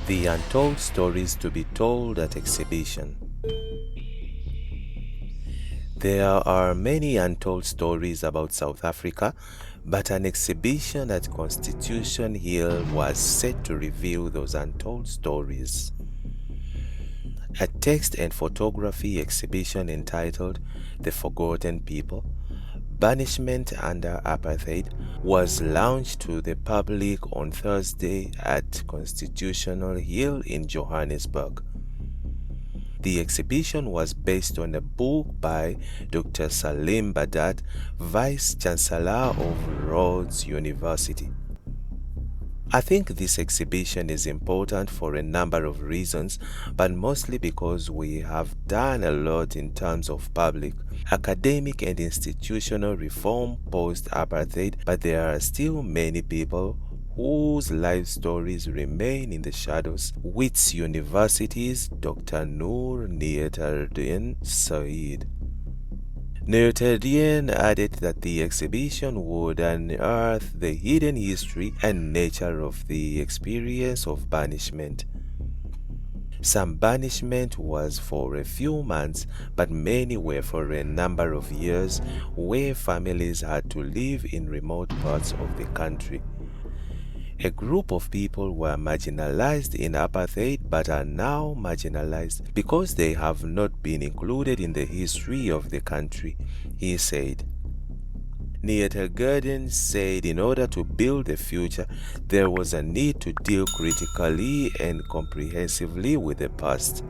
The Untold Stories to be Told at Exhibition. There are many untold stories about South Africa, but an exhibition at Constitution Hill was set to reveal those untold stories. A text and photography exhibition entitled The Forgotten People, Banishment Under Apartheid was launched to the public on Thursday at Constitutional Hill in Johannesburg. The exhibition was based on a book by Dr. Salim Badat, Vice Chancellor of Rhodes University. I think this exhibition is important for a number of reasons, but mostly because we have done a lot in terms of public, academic and institutional reform post-apartheid, but there are still many people whose life stories remain in the shadows. Wits University's Dr. Noor Ntsebeza Said. Ntsebeza added that the exhibition would unearth the hidden history and nature of the experience of banishment. Some banishment was for a few months, but many were for a number of years, where families had to live in remote parts of the country. A group of people were marginalized in apartheid but are now marginalized because they have not been included in the history of the country, he said. Ntsebeza said in order to build the future, there was a need to deal critically and comprehensively with the past.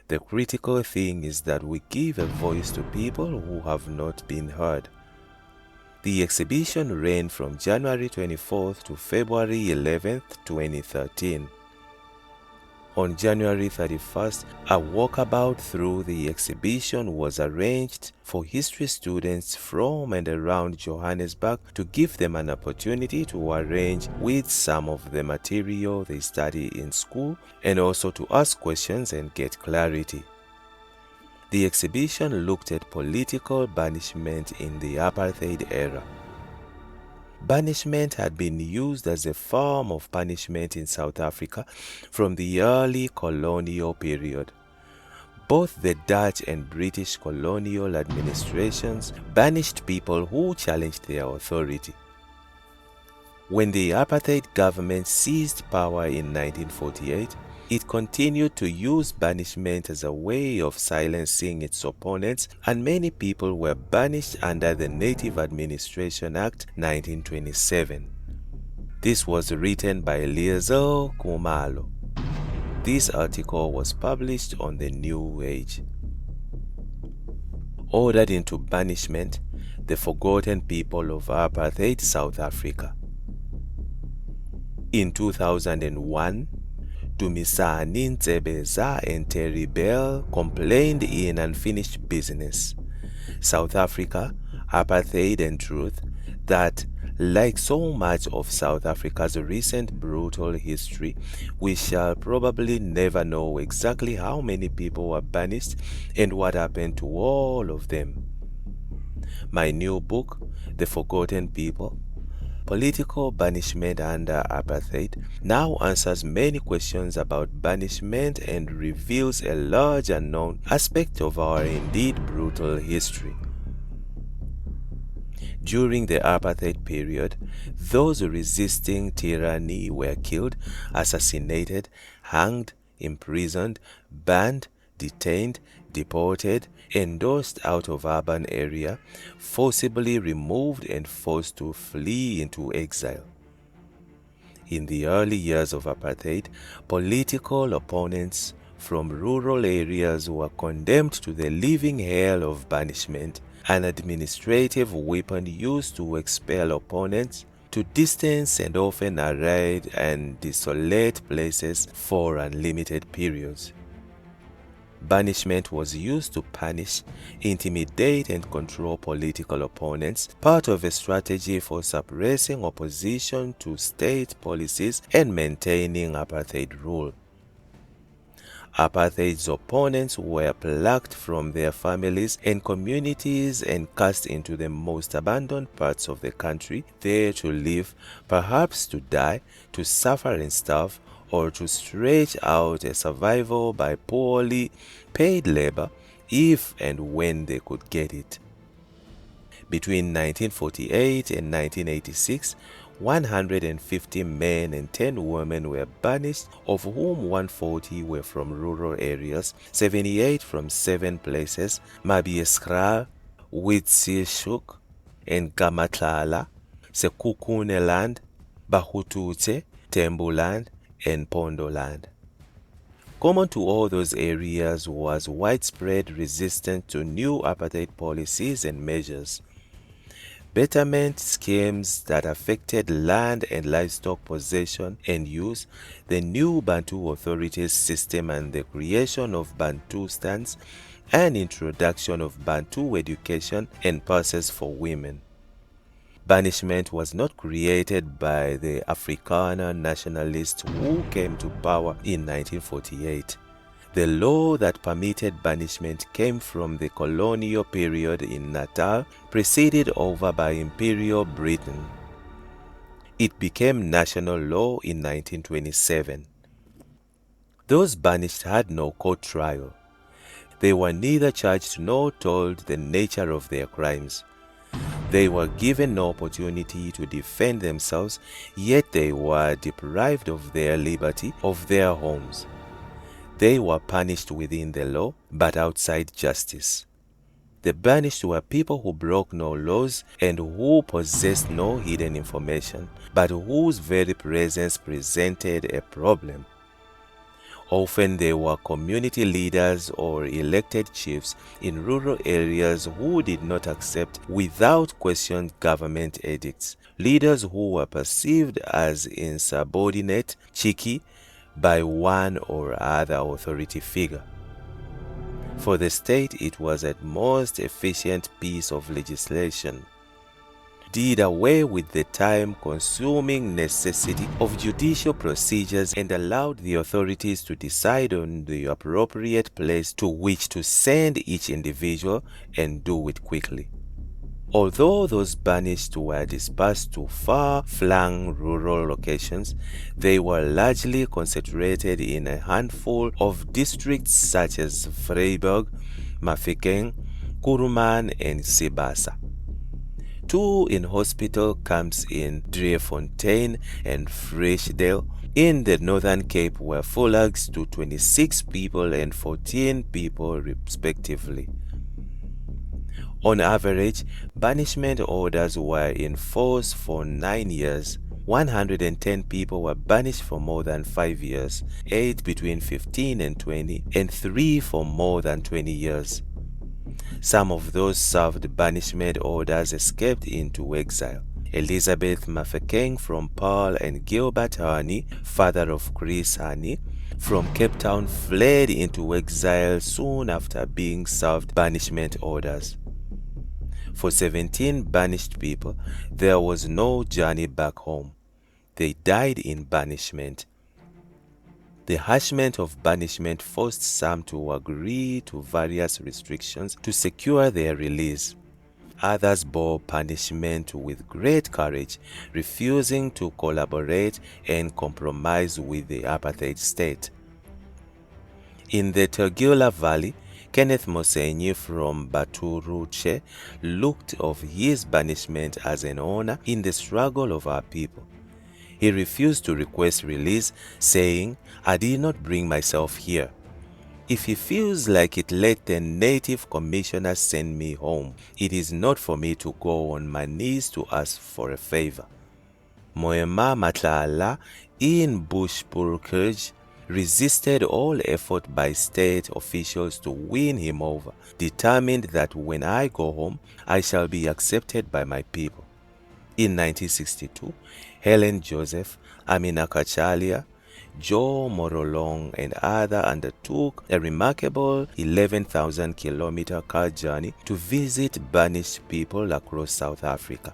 The critical thing is that we give a voice to people who have not been heard. The exhibition ran from January 24th to February 11th, 2013. On January 31st, a walkabout through the exhibition was arranged for history students from and around Johannesburg to give them an opportunity to arrange with some of the material they study in school and also to ask questions and get clarity. The exhibition looked at political banishment in the apartheid era. Banishment had been used as a form of punishment in South Africa from the early colonial period. Both the Dutch and British colonial administrations banished people who challenged their authority. When the apartheid government seized power in 1948, it continued to use banishment as a way of silencing its opponents, and many people were banished under the Native Administration Act 1927. This was written by Liezel Kumalo. This article was published on the New Age. Ordered into banishment, the forgotten people of apartheid South Africa. In 2001, Dumisa, Ntsebeza and Terry Bell complained in Unfinished Business, South Africa, Apartheid and Truth, that, like so much of South Africa's recent brutal history, we shall probably never know exactly how many people were banished and what happened to all of them. My new book, The Forgotten People, Political Banishment Under Apartheid, now answers many questions about banishment and reveals a large unknown aspect of our indeed brutal history. During the apartheid period, those resisting tyranny were killed, assassinated, hanged, imprisoned, banned, detained, deported, endorsed out of urban area, forcibly removed and forced to flee into exile. In the early years of apartheid, political opponents from rural areas were condemned to the living hell of banishment, an administrative weapon used to expel opponents to distant and often arid and desolate places for unlimited periods. Banishment was used to punish, intimidate and control political opponents, part of a strategy for suppressing opposition to state policies and maintaining apartheid rule. Apartheid's opponents were plucked from their families and communities and cast into the most abandoned parts of the country, there to live, perhaps to die, to suffer and starve, or to stretch out a survival by poorly paid labor if and when they could get it. Between 1948 and 1986, 150 men and 10 women were banished, of whom 140 were from rural areas, 78 from 7 places: Mabieskral, Witsishuk, and Gamatlala, Sekukuneland, Bahutute, Tembuland, and Pondoland. Common to all those areas was widespread resistance to new apartheid policies and measures. Betterment schemes that affected land and livestock possession and use, the new Bantu authorities system and the creation of Bantustans, and introduction of Bantu education and passes for women. Banishment was not created by the Afrikaner nationalists who came to power in 1948. The law that permitted banishment came from the colonial period in Natal, preceded over by Imperial Britain. It became national law in 1927. Those banished had no court trial. They were neither charged nor told the nature of their crimes. They were given no opportunity to defend themselves, yet they were deprived of their liberty, of their homes. They were punished within the law, but outside justice. The banished were people who broke no laws and who possessed no hidden information, but whose very presence presented a problem. Often they were community leaders or elected chiefs in rural areas who did not accept without question government edicts, leaders who were perceived as insubordinate, cheeky, by one or other authority figure. For the state, it was at most efficient piece of legislation. Did away with the time-consuming necessity of judicial procedures and allowed the authorities to decide on the appropriate place to which to send each individual and do it quickly. Although those banished were dispersed to far-flung rural locations, they were largely concentrated in a handful of districts such as Vryburg, Mafikeng, Kuruman, and Ntsebeza. 2 in-hospital camps in Driefontein and Freshdale in the Northern Cape were fulags to 26 people and 14 people respectively. On average, banishment orders were in force for 9 years. 110 people were banished for more than 5 years, 8 between 15 and 20, and 3 for more than 20 years. Some of those served banishment orders escaped into exile. Elizabeth Mafeking from Paarl and Gilbert Hani, father of Chris Hani, from Cape Town fled into exile soon after being served banishment orders. For 17 banished people, there was no journey back home. They died in banishment. The harshment of banishment forced some to agree to various restrictions to secure their release. Others bore punishment with great courage, refusing to collaborate and compromise with the apartheid state. In the Tugela Valley, Kenneth Mosenyi from Baturuche looked of his banishment as an honor in the struggle of our people. He refused to request release, saying, "I did not bring myself here. If he feels like it, let the native commissioner send me home. It is not for me to go on my knees to ask for a favor." Moema Matlala in Bushbuckridge resisted all effort by state officials to win him over, determined that when I go home, I shall be accepted by my people. In 1962, Helen Joseph, Amina Kachalia, Joe Morolong, and others undertook a remarkable 11,000-kilometer car journey to visit banished people across South Africa.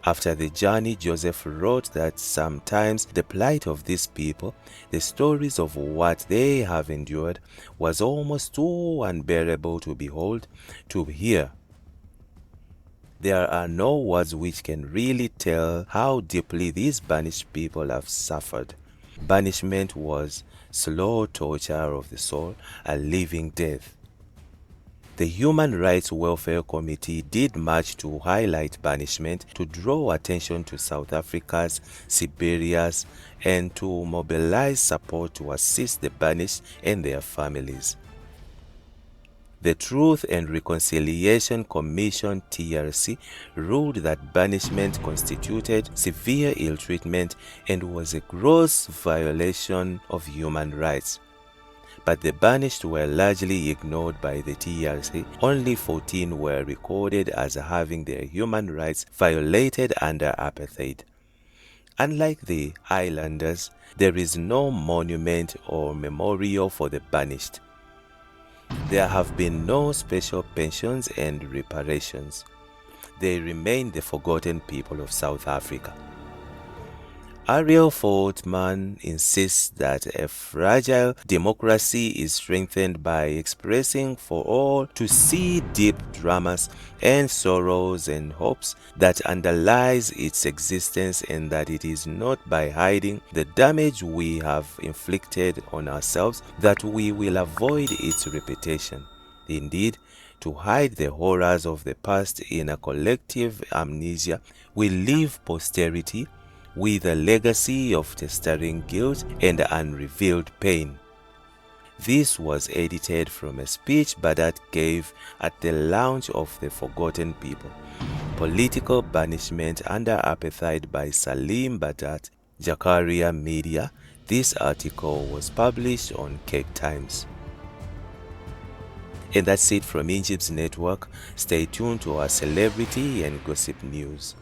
After the journey, Joseph wrote that sometimes the plight of these people, the stories of what they have endured, was almost too unbearable to behold, to hear. There are no words which can really tell how deeply these banished people have suffered. Banishment was slow torture of the soul, a living death. The Human Rights Welfare Committee did much to highlight banishment, to draw attention to South Africa's Siberias, and to mobilize support to assist the banished and their families. The Truth and Reconciliation Commission (TRC) ruled that banishment constituted severe ill-treatment and was a gross violation of human rights. But the banished were largely ignored by the TRC. Only 14 were recorded as having their human rights violated under apartheid. Unlike the islanders, there is no monument or memorial for the banished. There have been no special pensions and reparations. They remain the forgotten people of South Africa. Ariel Fortman insists that a fragile democracy is strengthened by expressing for all to see deep dramas and sorrows and hopes that underlies its existence, and that it is not by hiding the damage we have inflicted on ourselves that we will avoid its repetition. Indeed, to hide the horrors of the past in a collective amnesia will leave posterity with a legacy of festering guilt and unrevealed pain. This was edited from a speech Badat gave at the launch of The Forgotten People, Political Banishment Under Apartheid by Salim Badat, Jakaria Media. This article was published on Cape Times. And that's it from Injibs Network. Stay tuned to our celebrity and gossip news.